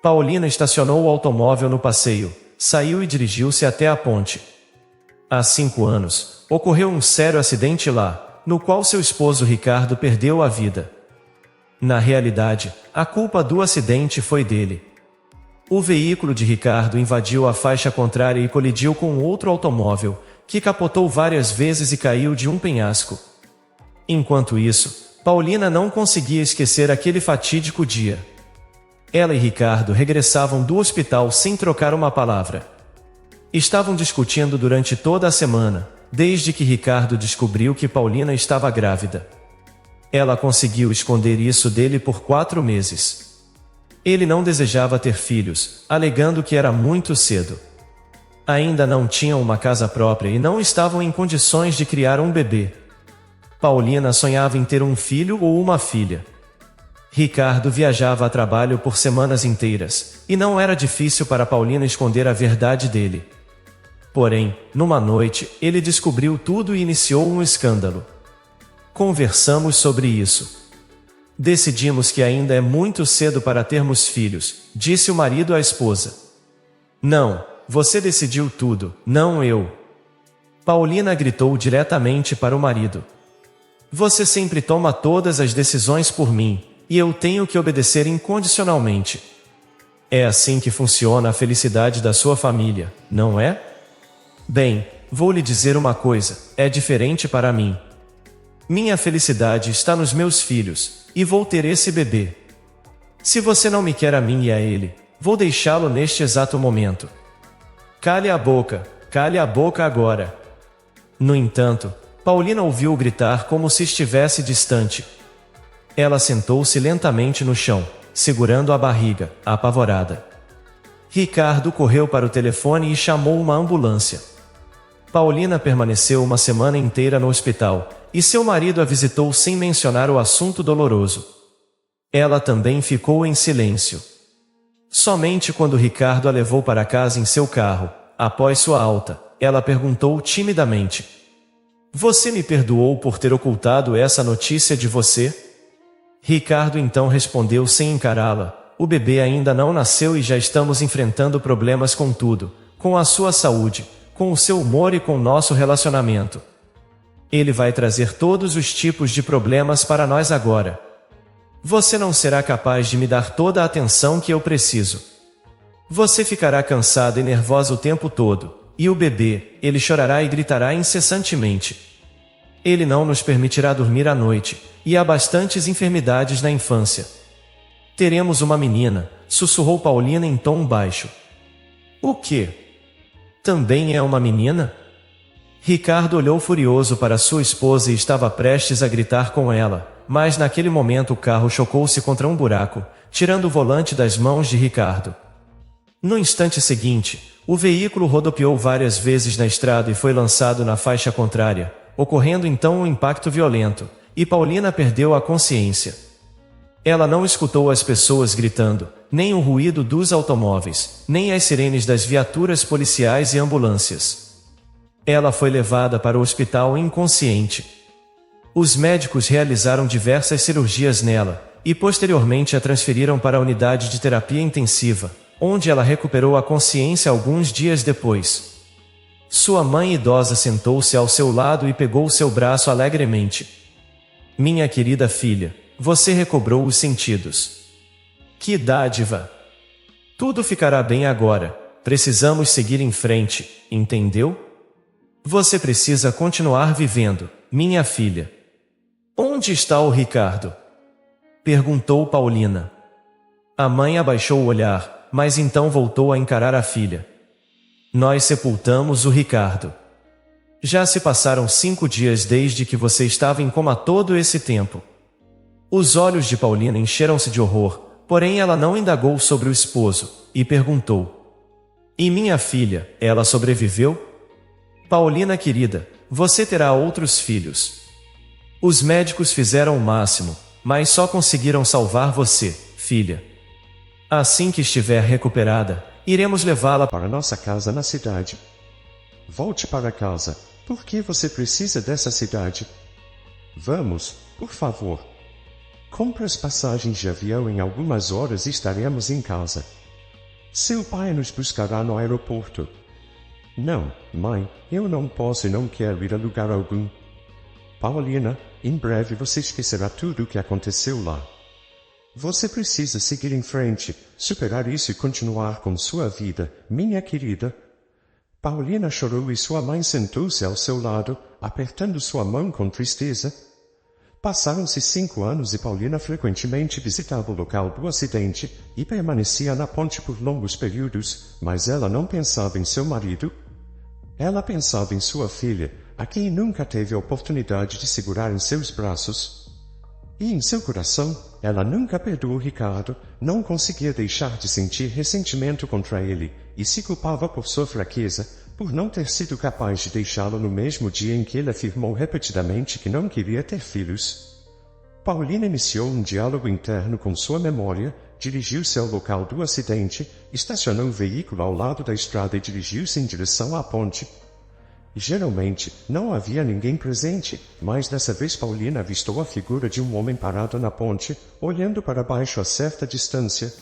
Paulina estacionou o automóvel no passeio, saiu e dirigiu-se até a ponte. Há 5 anos, ocorreu um sério acidente lá, no qual seu esposo Ricardo perdeu a vida. Na realidade, a culpa do acidente foi dele. O veículo de Ricardo invadiu a faixa contrária e colidiu com outro automóvel, que capotou várias vezes e caiu de um penhasco. Enquanto isso, Paulina não conseguia esquecer aquele fatídico dia. Ela e Ricardo regressavam do hospital sem trocar uma palavra. Estavam discutindo durante toda a semana, desde que Ricardo descobriu que Paulina estava grávida. Ela conseguiu esconder isso dele por 4 meses. Ele não desejava ter filhos, alegando que era muito cedo. Ainda não tinham uma casa própria e não estavam em condições de criar um bebê. Paulina sonhava em ter um filho ou uma filha. Ricardo viajava a trabalho por semanas inteiras, e não era difícil para Paulina esconder a verdade dele. Porém, numa noite, ele descobriu tudo e iniciou um escândalo. Conversamos sobre isso. Decidimos que ainda é muito cedo para termos filhos, disse o marido à esposa. Não, você decidiu tudo, não eu. Paulina gritou diretamente para o marido. Você sempre toma todas as decisões por mim, e eu tenho que obedecer incondicionalmente. É assim que funciona a felicidade da sua família, não é? Bem, vou lhe dizer uma coisa, é diferente para mim. Minha felicidade está nos meus filhos, e vou ter esse bebê. Se você não me quer a mim e a ele, vou deixá-lo neste exato momento. Cale a boca agora. No entanto, Paulina ouviu gritar como se estivesse distante. Ela sentou-se lentamente no chão, segurando a barriga, apavorada. Ricardo correu para o telefone e chamou uma ambulância. Paulina permaneceu uma semana inteira no hospital, e seu marido a visitou sem mencionar o assunto doloroso. Ela também ficou em silêncio. Somente quando Ricardo a levou para casa em seu carro, após sua alta, ela perguntou timidamente: Você me perdoou por ter ocultado essa notícia de você? Ricardo então respondeu sem encará-la: O bebê ainda não nasceu e já estamos enfrentando problemas com tudo, com a sua saúde, com o seu humor e com nosso relacionamento. Ele vai trazer todos os tipos de problemas para nós agora. Você não será capaz de me dar toda a atenção que eu preciso. Você ficará cansada e nervosa o tempo todo, e o bebê, ele chorará e gritará incessantemente. Ele não nos permitirá dormir à noite, e há bastantes enfermidades na infância. Teremos uma menina, sussurrou Paulina em tom baixo. O quê? Também é uma menina? Ricardo olhou furioso para sua esposa e estava prestes a gritar com ela, mas naquele momento o carro chocou-se contra um buraco, tirando o volante das mãos de Ricardo. No instante seguinte, o veículo rodopiou várias vezes na estrada e foi lançado na faixa contrária, ocorrendo então um impacto violento, e Paulina perdeu a consciência. Ela não escutou as pessoas gritando, nem o ruído dos automóveis, nem as sirenes das viaturas policiais e ambulâncias. Ela foi levada para o hospital inconsciente. Os médicos realizaram diversas cirurgias nela, e posteriormente a transferiram para a unidade de terapia intensiva, onde ela recuperou a consciência alguns dias depois. Sua mãe idosa sentou-se ao seu lado e pegou seu braço alegremente. Minha querida filha, você recobrou os sentidos. Que dádiva! Tudo ficará bem agora, precisamos seguir em frente, entendeu? Você precisa continuar vivendo, minha filha. Onde está o Ricardo? Perguntou Paulina. A mãe abaixou o olhar, mas então voltou a encarar a filha. Nós sepultamos o Ricardo. Já se passaram 5 dias desde que você estava em coma todo esse tempo. Os olhos de Paulina encheram-se de horror, porém ela não indagou sobre o esposo, e perguntou: E minha filha, ela sobreviveu? Paulina querida, você terá outros filhos. Os médicos fizeram o máximo, mas só conseguiram salvar você, filha. Assim que estiver recuperada, iremos levá-la para nossa casa na cidade. Volte para casa. Por que você precisa dessa cidade? Vamos, por favor. Compre as passagens de avião, em algumas horas estaremos em casa. Seu pai nos buscará no aeroporto. Não, mãe, eu não posso e não quero ir a lugar algum. Paulina, em breve você esquecerá tudo o que aconteceu lá. Você precisa seguir em frente, superar isso e continuar com sua vida, minha querida. Paulina chorou e sua mãe sentou-se ao seu lado, apertando sua mão com tristeza. Passaram-se 5 anos e Paulina frequentemente visitava o local do acidente e permanecia na ponte por longos períodos, mas ela não pensava em seu marido. Ela pensava em sua filha, a quem nunca teve a oportunidade de segurar em seus braços. E em seu coração, ela nunca perdoou Ricardo, não conseguia deixar de sentir ressentimento contra ele, e se culpava por sua fraqueza, por não ter sido capaz de deixá-lo no mesmo dia em que ele afirmou repetidamente que não queria ter filhos. Paulina iniciou um diálogo interno com sua memória, dirigiu-se ao local do acidente, estacionou o veículo ao lado da estrada e dirigiu-se em direção à ponte. Geralmente, não havia ninguém presente, mas dessa vez Paulina avistou a figura de um homem parado na ponte, olhando para baixo a certa distância.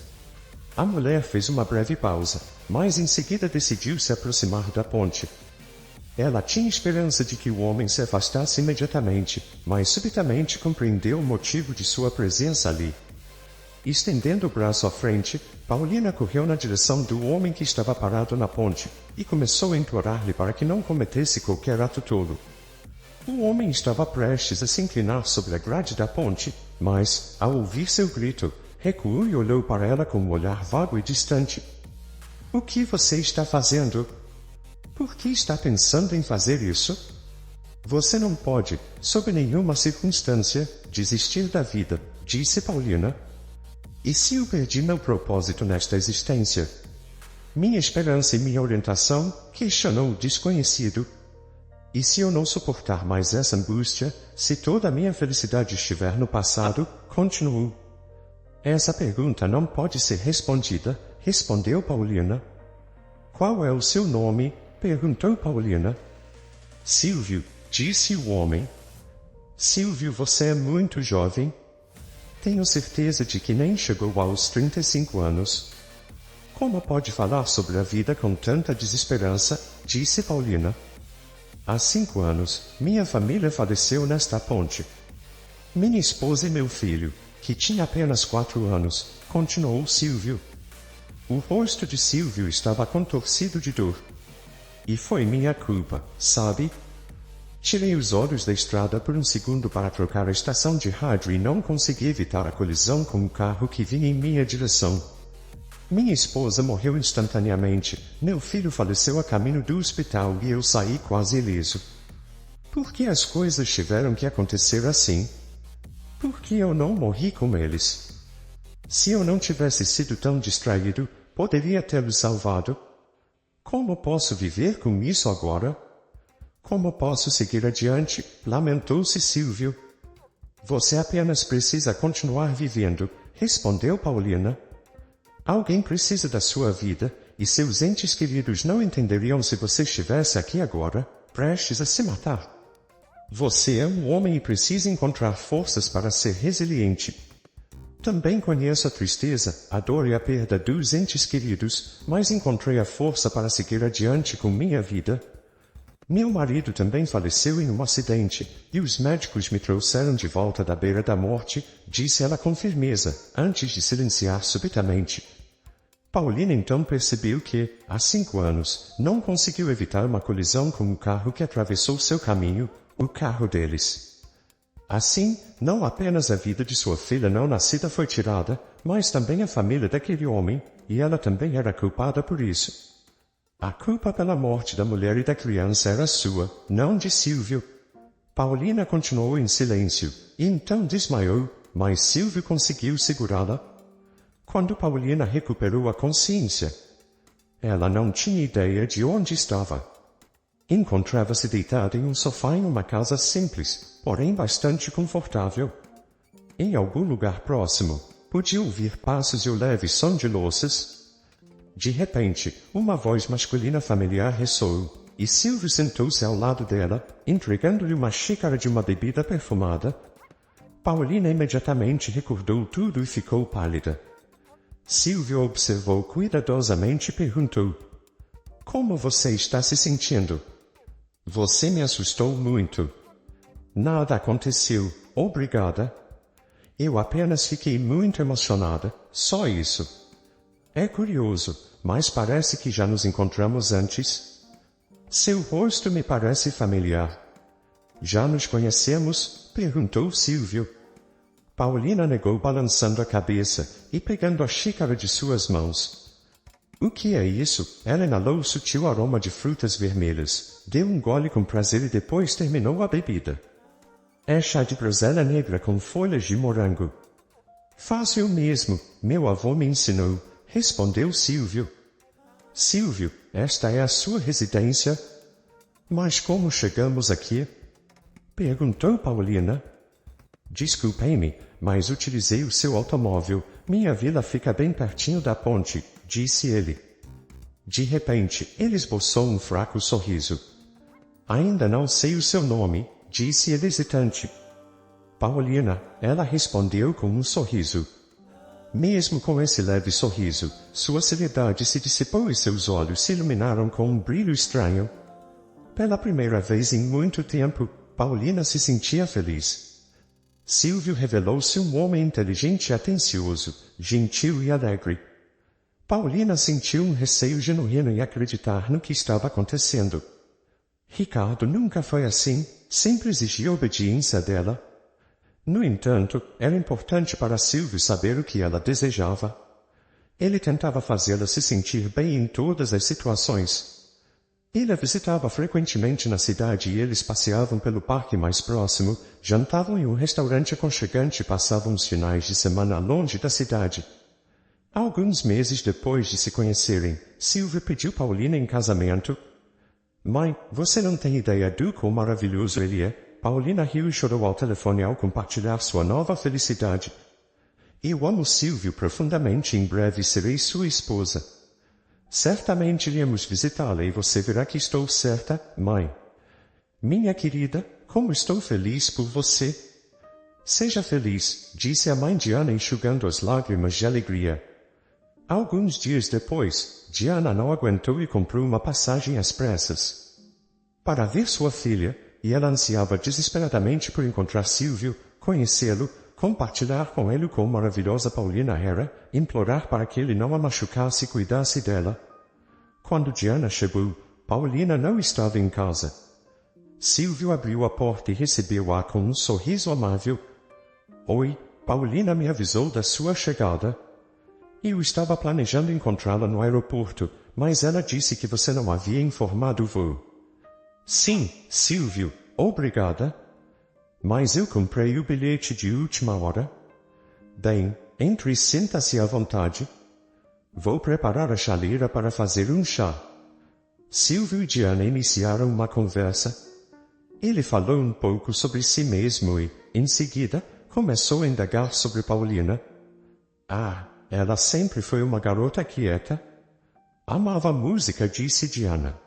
A mulher fez uma breve pausa, mas em seguida decidiu se aproximar da ponte. Ela tinha esperança de que o homem se afastasse imediatamente, mas subitamente compreendeu o motivo de sua presença ali. Estendendo o braço à frente, Paulina correu na direção do homem que estava parado na ponte, e começou a implorar-lhe para que não cometesse qualquer ato tolo. O homem estava prestes a se inclinar sobre a grade da ponte, mas, ao ouvir seu grito, recuou e olhou para ela com um olhar vago e distante. — O que você está fazendo? Por que está pensando em fazer isso? Você não pode, sob nenhuma circunstância, desistir da vida, disse Paulina. E se eu perdi meu propósito nesta existência? Minha esperança e minha orientação? Questionou o desconhecido. E se eu não suportar mais essa angústia, se toda a minha felicidade estiver no passado? Continuou. Essa pergunta não pode ser respondida, respondeu Paulina. Qual é o seu nome? Perguntou Paulina. Silvio, disse o homem. Silvio, você é muito jovem. Tenho certeza de que nem chegou aos 35 anos. Como pode falar sobre a vida com tanta desesperança? Disse Paulina. Há 5 anos, minha família faleceu nesta ponte. Minha esposa e meu filho, que tinha apenas 4 anos, continuou Silvio. O rosto de Silvio estava contorcido de dor. E foi minha culpa, sabe? Tirei os olhos da estrada por um segundo para trocar a estação de rádio e não consegui evitar a colisão com o carro que vinha em minha direção. Minha esposa morreu instantaneamente, meu filho faleceu a caminho do hospital e eu saí quase ileso. Por que as coisas tiveram que acontecer assim? Por que eu não morri com eles? Se eu não tivesse sido tão distraído, poderia tê-los salvado. Como posso viver com isso agora? Como posso seguir adiante? Lamentou-se Silvio. Você apenas precisa continuar vivendo, respondeu Paulina. Alguém precisa da sua vida, e seus entes queridos não entenderiam se você estivesse aqui agora, prestes a se matar. Você é um homem e precisa encontrar forças para ser resiliente. Também conheço a tristeza, a dor e a perda dos entes queridos, mas encontrei a força para seguir adiante com minha vida. Meu marido também faleceu em um acidente, e os médicos me trouxeram de volta da beira da morte, disse ela com firmeza, antes de silenciar subitamente. Paulina então percebeu que, há 5 anos, não conseguiu evitar uma colisão com o carro que atravessou seu caminho, o carro deles. Assim, não apenas a vida de sua filha não nascida foi tirada, mas também a família daquele homem, e ela também era culpada por isso. A culpa pela morte da mulher e da criança era sua, não de Silvio. Paulina continuou em silêncio, e então desmaiou, mas Silvio conseguiu segurá-la. Quando Paulina recuperou a consciência, ela não tinha ideia de onde estava. Encontrava-se deitada em um sofá em uma casa simples, porém bastante confortável. Em algum lugar próximo, podia ouvir passos e o leve som de louças. De repente, uma voz masculina familiar ressoou, e Silvio sentou-se ao lado dela, entregando-lhe uma xícara de uma bebida perfumada. Paulina imediatamente recordou tudo e ficou pálida. Silvio observou cuidadosamente e perguntou: Como você está se sentindo? Você me assustou muito. Nada aconteceu, obrigada. Eu apenas fiquei muito emocionada, só isso. É curioso, mas parece que já nos encontramos antes. Seu rosto me parece familiar. Já nos conhecemos? Perguntou Silvio. Paulina negou balançando a cabeça e pegando a xícara de suas mãos. O que é isso? Ela inalou o sutil aroma de frutas vermelhas, deu um gole com prazer e depois terminou a bebida. É chá de groselha negra com folhas de morango. Faço eu mesmo, meu avô me ensinou, respondeu Silvio. Silvio, esta é a sua residência? Mas como chegamos aqui? Perguntou Paulina. Desculpe-me, mas utilizei o seu automóvel. Minha vila fica bem pertinho da ponte, disse ele. De repente, ele esboçou um fraco sorriso. Ainda não sei o seu nome, disse ele hesitante. Paulina, ela respondeu com um sorriso. Mesmo com esse leve sorriso, sua seriedade se dissipou e seus olhos se iluminaram com um brilho estranho. Pela primeira vez em muito tempo, Paulina se sentia feliz. Silvio revelou-se um homem inteligente e atencioso, gentil e alegre. Paulina sentiu um receio genuíno em acreditar no que estava acontecendo. Ricardo nunca foi assim, sempre exigia obediência dela. No entanto, era importante para Silvio saber o que ela desejava. Ele tentava fazê-la se sentir bem em todas as situações. Ele a visitava frequentemente na cidade e eles passeavam pelo parque mais próximo, jantavam em um restaurante aconchegante e passavam os finais de semana longe da cidade. Alguns meses depois de se conhecerem, Silvio pediu Paulina em casamento. Mãe, você não tem ideia do quão maravilhoso ele é. Paulina riu e chorou ao telefone ao compartilhar sua nova felicidade. Eu amo Silvio profundamente e em breve serei sua esposa. Certamente iremos visitá-la e você verá que estou certa, mãe. Minha querida, como estou feliz por você. Seja feliz, disse a mãe de Ana enxugando as lágrimas de alegria. Alguns dias depois, Diana não aguentou e comprou uma passagem às pressas para ver sua filha, e ela ansiava desesperadamente por encontrar Silvio, conhecê-lo, compartilhar com ele quão maravilhosa Paulina era, implorar para que ele não a machucasse e cuidasse dela. Quando Diana chegou, Paulina não estava em casa. Silvio abriu a porta e recebeu-a com um sorriso amável. Oi, Paulina me avisou da sua chegada. Eu estava planejando encontrá-la no aeroporto, mas ela disse que você não havia informado o voo. Sim, Silvio, obrigada. Mas eu comprei o bilhete de última hora. Bem, entre e sinta-se à vontade. Vou preparar a chaleira para fazer um chá. Silvio e Diana iniciaram uma conversa. Ele falou um pouco sobre si mesmo e, em seguida, começou a indagar sobre Paulina. Ah, ela sempre foi uma garota quieta. Amava música, disse Diana.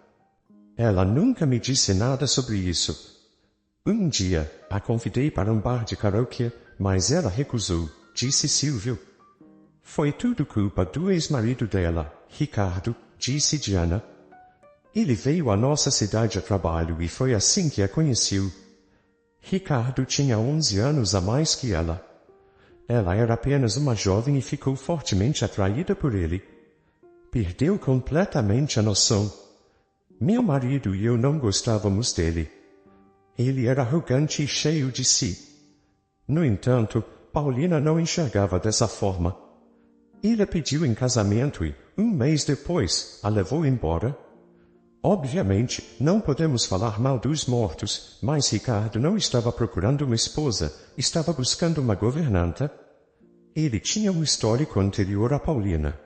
Ela nunca me disse nada sobre isso. Um dia, a convidei para um bar de karaokê, mas ela recusou, disse Silvio. Foi tudo culpa do ex-marido dela, Ricardo, disse Diana. Ele veio à nossa cidade a trabalho e foi assim que a conheceu. Ricardo tinha 11 anos a mais que ela. Ela era apenas uma jovem e ficou fortemente atraída por ele. Perdeu completamente a noção. Meu marido e eu não gostávamos dele. Ele era arrogante e cheio de si. No entanto, Paulina não enxergava dessa forma. Ele a pediu em casamento e, um mês depois, a levou embora. Obviamente, não podemos falar mal dos mortos, mas Ricardo não estava procurando uma esposa, estava buscando uma governanta. Ele tinha um histórico anterior a Paulina.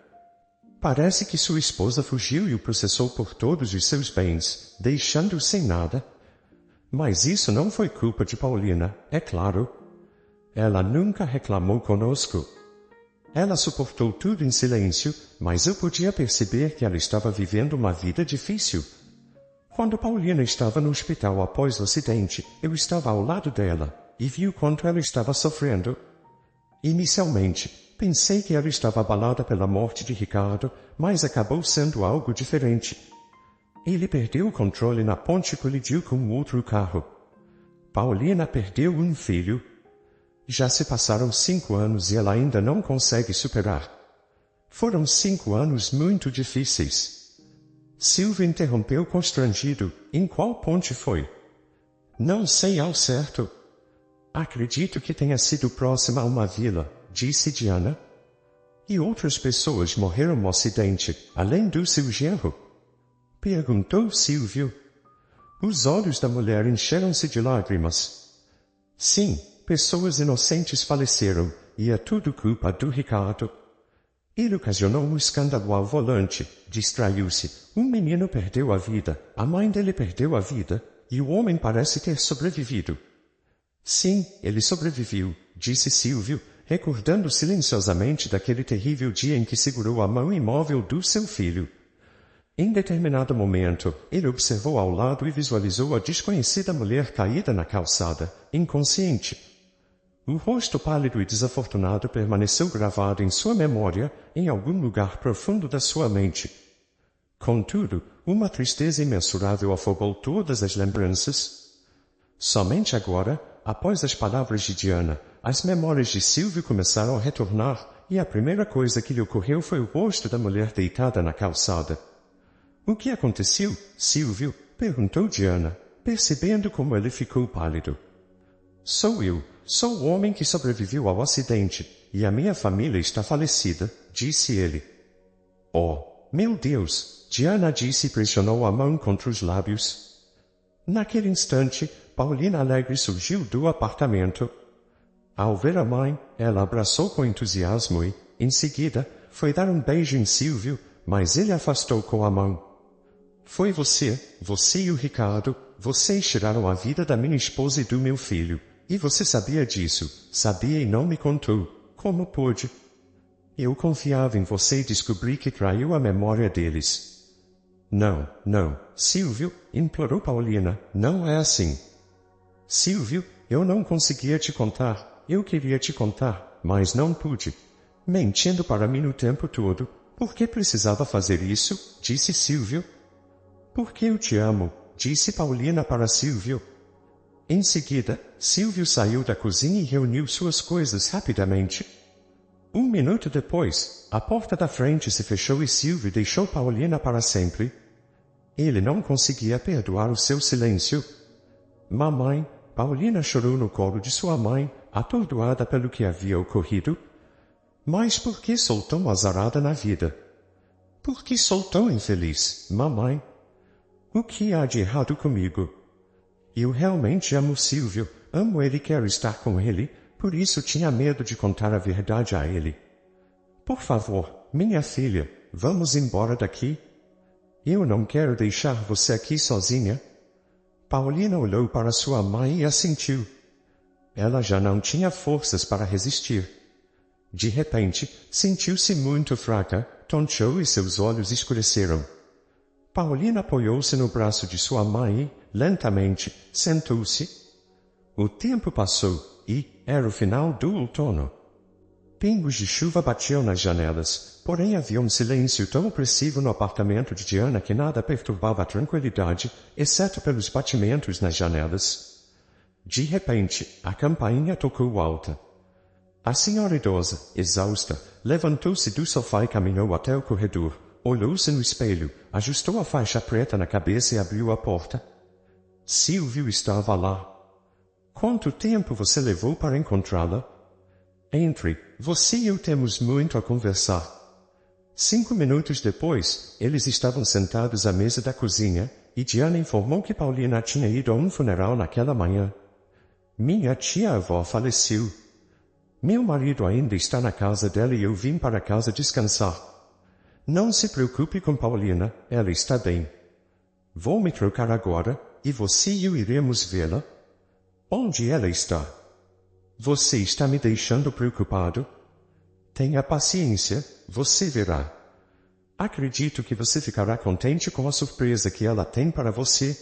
Parece que sua esposa fugiu e o processou por todos os seus bens, deixando-o sem nada. Mas isso não foi culpa de Paulina, é claro. Ela nunca reclamou conosco. Ela suportou tudo em silêncio, mas eu podia perceber que ela estava vivendo uma vida difícil. Quando Paulina estava no hospital após o acidente, eu estava ao lado dela, e vi o quanto ela estava sofrendo. Inicialmente, pensei que ela estava abalada pela morte de Ricardo, mas acabou sendo algo diferente. Ele perdeu o controle na ponte e colidiu com outro carro. Paulina perdeu um filho. Já se passaram 5 anos e ela ainda não consegue superar. Foram 5 anos muito difíceis. Silvio interrompeu constrangido. Em qual ponte foi? Não sei ao certo. Acredito que tenha sido próxima a uma vila, disse Diana. E outras pessoas morreram no acidente, além do seu genro? Perguntou Silvio. Os olhos da mulher encheram-se de lágrimas. Sim, pessoas inocentes faleceram, e é tudo culpa do Ricardo. Ele ocasionou um escândalo ao volante, distraiu-se, um menino perdeu a vida, a mãe dele perdeu a vida, e o homem parece ter sobrevivido. Sim, ele sobreviveu, disse Silvio, recordando silenciosamente daquele terrível dia em que segurou a mão imóvel do seu filho. Em determinado momento, ele observou ao lado e visualizou a desconhecida mulher caída na calçada, inconsciente. O rosto pálido e desafortunado permaneceu gravado em sua memória, em algum lugar profundo da sua mente. Contudo, uma tristeza imensurável afogou todas as lembranças. Somente agora, após as palavras de Diana, as memórias de Silvio começaram a retornar, e a primeira coisa que lhe ocorreu foi o rosto da mulher deitada na calçada. O que aconteceu, Silvio? Perguntou Diana, percebendo como ele ficou pálido. Sou eu. Sou o homem que sobreviveu ao acidente, e a minha família está falecida, disse ele. Oh, meu Deus! Diana disse e pressionou a mão contra os lábios. Naquele instante, Paulina alegre surgiu do apartamento. Ao ver a mãe, ela abraçou com entusiasmo e, em seguida, foi dar um beijo em Silvio, mas ele afastou com a mão. Foi você e o Ricardo, vocês tiraram a vida da minha esposa e do meu filho. E você sabia disso, sabia e não me contou. Como pôde? Eu confiava em você e descobri que traiu a memória deles. Não, Silvio, implorou Paulina, não é assim. Silvio, eu não conseguia te contar, eu queria te contar, mas não pude. Mentindo para mim o tempo todo, por que precisava fazer isso? Disse Silvio. Porque eu te amo, disse Paulina para Silvio. Em seguida, Silvio saiu da cozinha e reuniu suas coisas rapidamente. 1 minuto depois, a porta da frente se fechou e Silvio deixou Paulina para sempre. Ele não conseguia perdoar o seu silêncio. Mamãe, Paulina chorou no colo de sua mãe, atordoada pelo que havia ocorrido. Mas por que sou tão azarada na vida? Por que sou tão infeliz, mamãe? O que há de errado comigo? Eu realmente amo Silvio, amo ele e quero estar com ele, por isso tinha medo de contar a verdade a ele. Por favor, minha filha, vamos embora daqui? Eu não quero deixar você aqui sozinha. Paulina olhou para sua mãe e assentiu. Ela já não tinha forças para resistir. De repente, sentiu-se muito fraca, tonteou e seus olhos escureceram. Paulina apoiou-se no braço de sua mãe e, lentamente, sentou-se. O tempo passou e era o final do outono. Pingos de chuva batiam nas janelas, porém havia um silêncio tão opressivo no apartamento de Diana que nada perturbava a tranquilidade, exceto pelos batimentos nas janelas. De repente, a campainha tocou alta. A senhora idosa, exausta, levantou-se do sofá e caminhou até o corredor. Olhou-se no espelho, ajustou a faixa preta na cabeça e abriu a porta. Silvio estava lá. Quanto tempo você levou para encontrá-la? Entre, você e eu temos muito a conversar. 5 minutos depois, eles estavam sentados à mesa da cozinha, e Diana informou que Paulina tinha ido a um funeral naquela manhã. Minha tia-avó faleceu. Meu marido ainda está na casa dela e eu vim para casa descansar. Não se preocupe com Paulina, ela está bem. Vou me trocar agora, e você e eu iremos vê-la. Onde ela está? Você está me deixando preocupado? Tenha paciência, você verá. Acredito que você ficará contente com a surpresa que ela tem para você.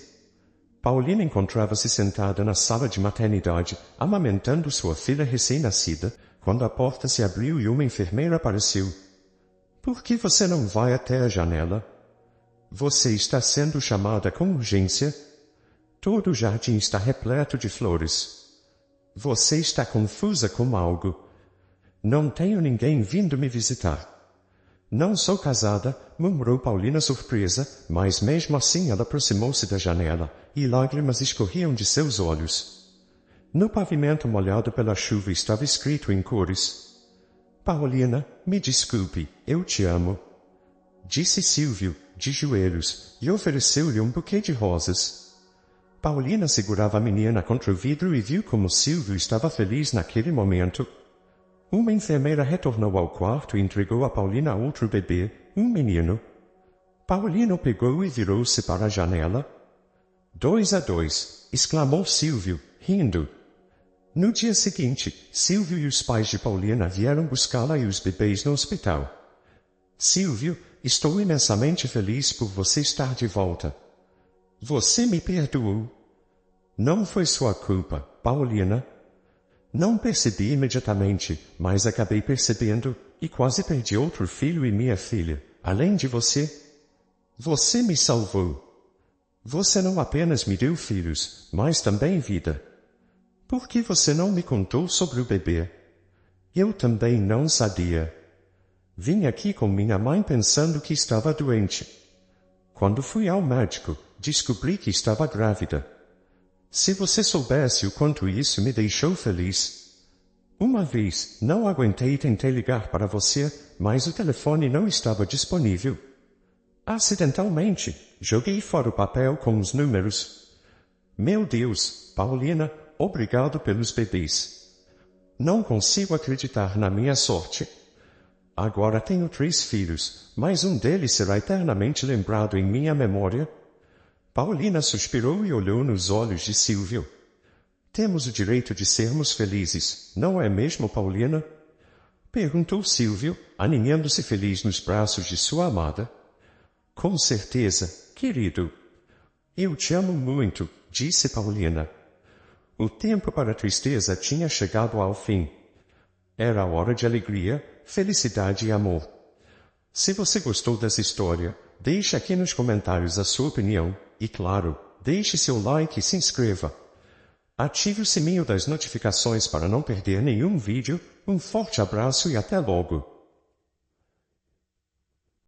Paulina encontrava-se sentada na sala de maternidade, amamentando sua filha recém-nascida, quando a porta se abriu e uma enfermeira apareceu. Por que você não vai até a janela? Você está sendo chamada com urgência? Todo o jardim está repleto de flores. Você está confusa com algo. Não tenho ninguém vindo me visitar. Não sou casada, murmurou Paulina surpresa, mas mesmo assim ela aproximou-se da janela, e lágrimas escorriam de seus olhos. No pavimento molhado pela chuva estava escrito em cores: Paulina, me desculpe, eu te amo. Disse Silvio, de joelhos, e ofereceu-lhe um buquê de rosas. Paulina segurava a menina contra o vidro e viu como Silvio estava feliz naquele momento. Uma enfermeira retornou ao quarto e entregou a Paulina outro bebê, um menino. Paulina o pegou e virou-se para a janela. 2-2, exclamou Silvio, rindo. No dia seguinte, Silvio e os pais de Paulina vieram buscá-la e os bebês no hospital. Silvio, estou imensamente feliz por você estar de volta. Você me perdoou. Não foi sua culpa, Paulina. Não percebi imediatamente, mas acabei percebendo, e quase perdi outro filho e minha filha, além de você. Você me salvou. Você não apenas me deu filhos, mas também vida. Por que você não me contou sobre o bebê? Eu também não sabia. Vim aqui com minha mãe pensando que estava doente. Quando fui ao médico, descobri que estava grávida. Se você soubesse o quanto isso me deixou feliz. Uma vez, não aguentei e tentei ligar para você, mas o telefone não estava disponível. Acidentalmente, joguei fora o papel com os números. Meu Deus, Paulina, obrigado pelos bebês. Não consigo acreditar na minha sorte. Agora tenho 3 filhos, mas um deles será eternamente lembrado em minha memória. Paulina suspirou e olhou nos olhos de Silvio. Temos o direito de sermos felizes, não é mesmo, Paulina? Perguntou Silvio, aninhando-se feliz nos braços de sua amada. Com certeza, querido. Eu te amo muito, disse Paulina. O tempo para a tristeza tinha chegado ao fim. Era a hora de alegria, felicidade e amor. Se você gostou dessa história, deixe aqui nos comentários a sua opinião. E claro, deixe seu like e se inscreva. Ative o sininho das notificações para não perder nenhum vídeo. Um forte abraço e até logo!